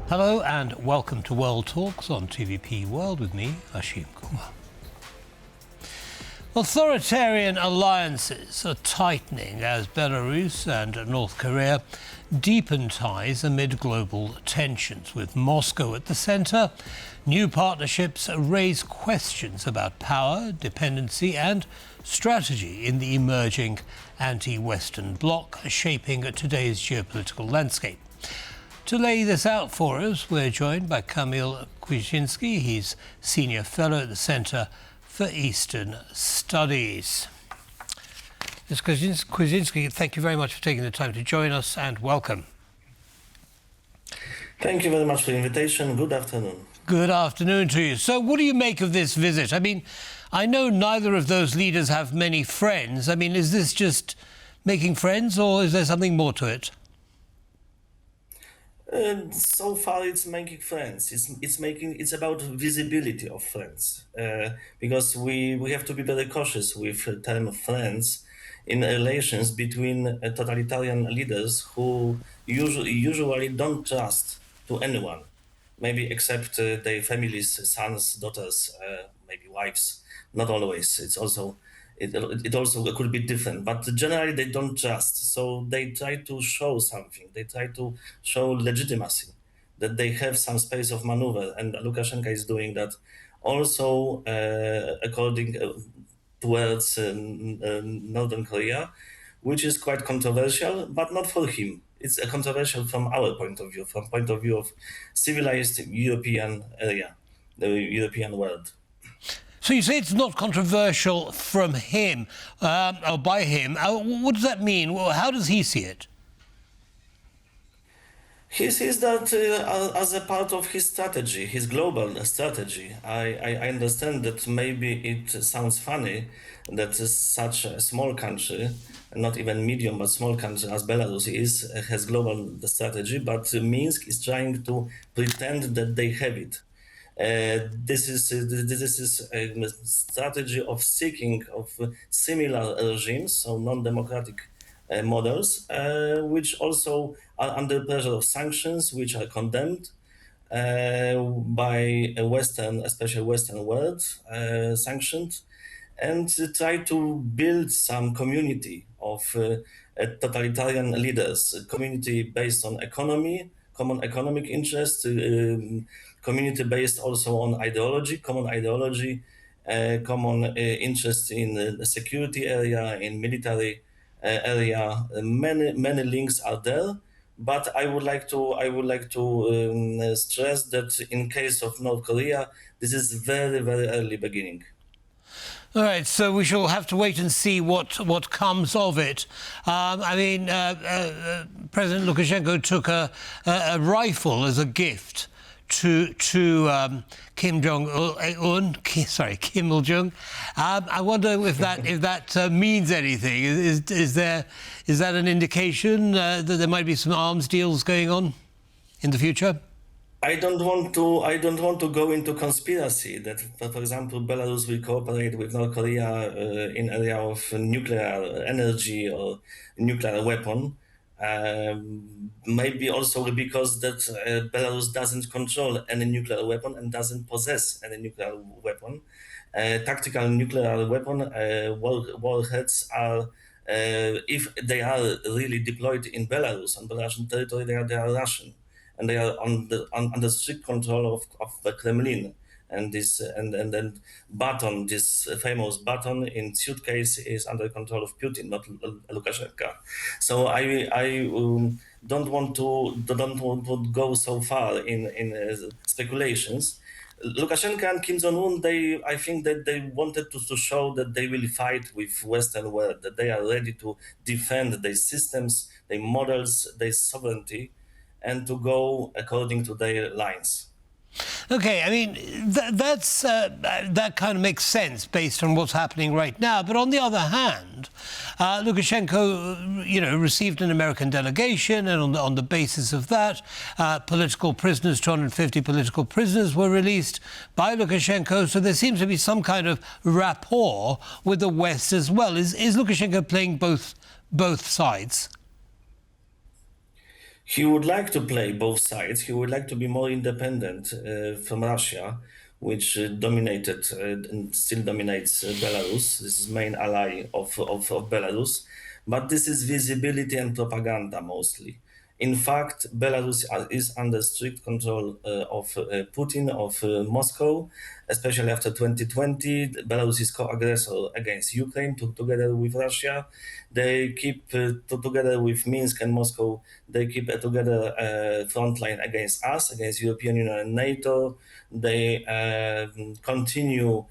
Hello and welcome to World Talks on TVP World with me, Ashim Kumar. Authoritarian alliances are tightening as Belarus and North Korea deepen ties amid global tensions. With Moscow at the centre, new partnerships raise questions about power, dependency and strategy in the emerging anti-Western bloc, shaping today's geopolitical landscape. To lay this out for us, we're joined by Kamil Kłysiński. He's Senior Fellow at the Centre for Eastern Studies. Mr. Kłysiński, thank you very much for taking the time to join us and welcome. Thank you very much for the invitation. Good afternoon. Good afternoon to you. So what do you make of this visit? I mean, I know neither of those leaders have many friends. I mean, is this just making friends or is there something more to it? So far, it's making friends. It's about visibility of friends, because we have to be very cautious with the term friends in relations between totalitarian leaders who usually don't trust to anyone, maybe except their families, sons, daughters, maybe wives. Not always. It also could be different, but generally they don't trust. So they try to show something. They try to show legitimacy, that they have some space of maneuver, and Lukashenko is doing that. Also, according towards Northern Korea, which is quite controversial, but not for him. It's controversial from our point of view, from point of view of civilized European area, the European world. So you say it's not controversial from him, or by him. What does that mean? Well, how does he see it? He sees that as a part of his strategy, his global strategy. I understand that maybe it sounds funny that such a small country, not even medium, but small country as Belarus has global strategy, but Minsk is trying to pretend that they have it. This is a strategy of seeking of similar regimes, so non-democratic models, which also are under pressure of sanctions, which are condemned by a Western, especially Western world, sanctioned, and try to build some community of totalitarian leaders, a community based on economy, common economic interest, community based also on ideology, common ideology, common interest in the security area, in military area. Many links are there, but I would like to stress that in case of North Korea, this is very early beginning. All right, so we shall have to wait and see what comes of it. President Lukashenko took a rifle as a gift to Kim Il Jung. I wonder if that means anything. Is that an indication that there might be some arms deals going on in the future? I don't want to go into conspiracy that, for example, Belarus will cooperate with North Korea in area of nuclear energy or nuclear weapon. Maybe also because that Belarus doesn't control any nuclear weapon and doesn't possess any nuclear weapon. Tactical nuclear weapon warheads are, if they are really deployed in Belarus, on Belarusian territory, they are Russian. And they are under strict control of the Kremlin, and this then Baton, this famous Baton in suitcase, is under control of Putin, not Lukashenko. So I don't want to go so far in speculations. Lukashenko and Kim Jong-un, I think that they wanted to show that they will fight with Western world, that they are ready to defend their systems, their models, their sovereignty, and to go according to their lines. Okay, I mean, that kind of makes sense based on what's happening right now. But on the other hand, Lukashenko, received an American delegation, and on the basis of that, political prisoners, 250 political prisoners, were released by Lukashenko. So there seems to be some kind of rapport with the West as well. Is Lukashenko playing both sides? He would like to play both sides. He would like to be more independent from Russia, which dominated and still dominates Belarus. This is main ally of Belarus. But this is visibility and propaganda mostly. In fact, Belarus is under strict control of Putin, of Moscow, especially after 2020. Belarus is co-aggressor against Ukraine together with Russia. They keep together with Minsk and Moscow. They keep together front line against us, against European Union and NATO. They continue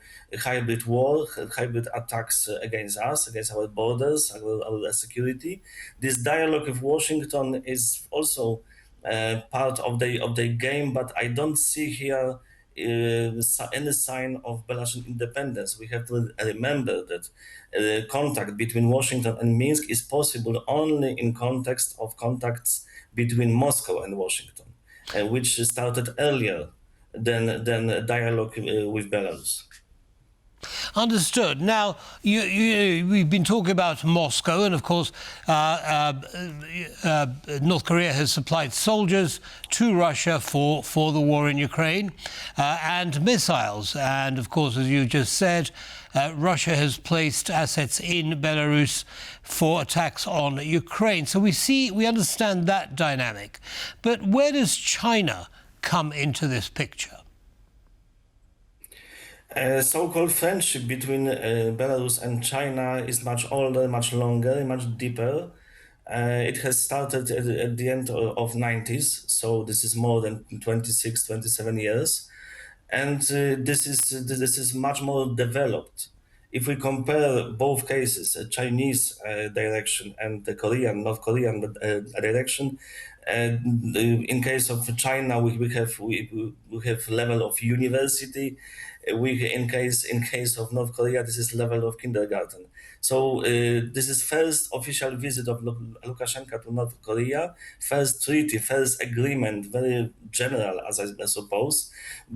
hybrid war, hybrid attacks against us, against our borders, our security. This dialogue with Washington is also part of the game, but I don't see here any sign of Belarusian independence. We have to remember that contact between Washington and Minsk is possible only in context of contacts between Moscow and Washington, which started earlier than dialogue with Belarus. Understood. Now, we've been talking about Moscow, and of course, North Korea has supplied soldiers to Russia for the war in Ukraine and missiles. And of course, as you just said, Russia has placed assets in Belarus for attacks on Ukraine. So we understand that dynamic. But where does China come into this picture? So-called friendship between Belarus and China is much older, much longer, much deeper. It has started at the end of 90s, so this is more than 26, 27 years. And this is much more developed. If we compare both cases, Chinese direction and the North Korean direction, in case of China, we have level of university. In case of North Korea, this is level of kindergarten. So this is first official visit of Lukashenko to North Korea, first treaty, first agreement, very general, as I suppose,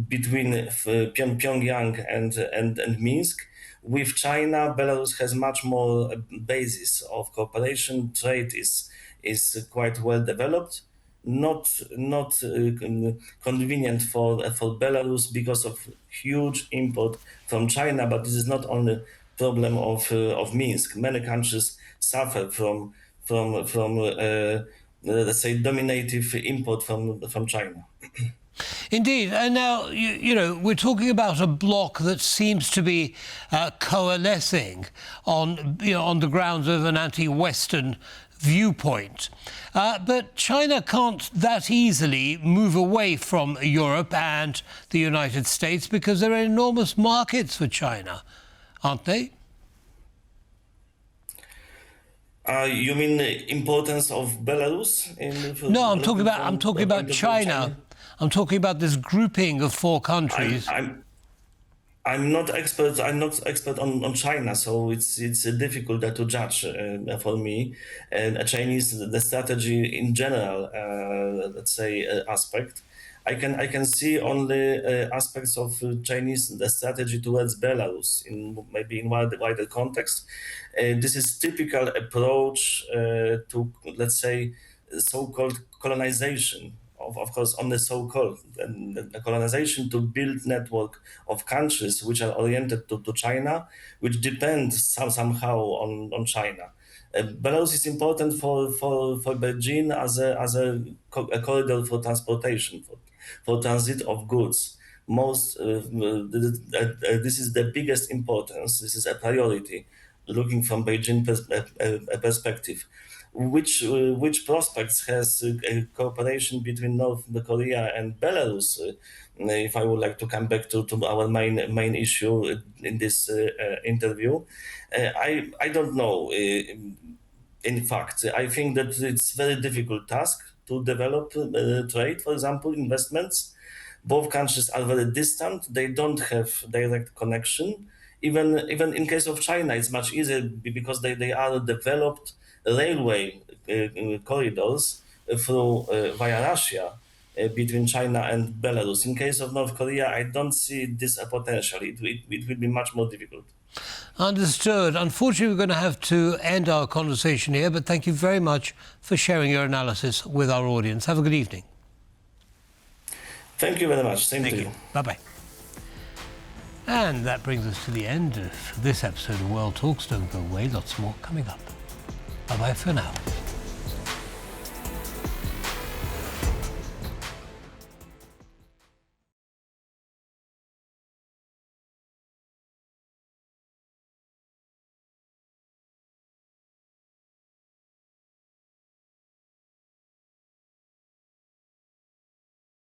between Pyongyang and Minsk. With China, Belarus has much more basis of cooperation. Trade is quite well developed. Not convenient for Belarus because of huge import from China, but this is not only problem of Minsk. Many countries suffer from let's say dominative import from China. Indeed. And now, we're talking about a bloc that seems to be coalescing on the grounds of an anti-Western viewpoint. But China can't that easily move away from Europe and the United States because there are enormous markets for China, aren't they? You mean the importance of Belarus? No, I'm talking about China. I'm talking about this grouping of four countries. I'm not expert. I'm not expert on China, so it's difficult to judge for me. And Chinese the strategy in general, let's say aspect. I can see only aspects of Chinese the strategy towards Belarus maybe in wider context. This is typical approach to, let's say, so-called colonization. Of course, on the so-called the colonization to build network of countries which are oriented to China, which depend somehow on China. Belarus is important for Beijing as a corridor for transportation, for transit of goods. This is the biggest importance. This is a priority, looking from Beijing perspective. Which prospects has cooperation between North Korea and Belarus? If I would like to come back to our main issue in this interview, I don't know. In fact, I think that it's very difficult task to develop trade, for example, investments. Both countries are very distant. They don't have direct connection. Even in case of China, it's much easier because they are developed railway corridors through via Russia. between China and Belarus. In case of North Korea, I don't see this potential. It will be much more difficult. Understood. Unfortunately, we're going to have to end our conversation here, but thank you very much for sharing your analysis with our audience. Have a good evening. Thank you very much. Same to you. Bye-bye. And that brings us to the end of this episode of World Talks. Don't go away, lots more coming up. Bye-bye for now.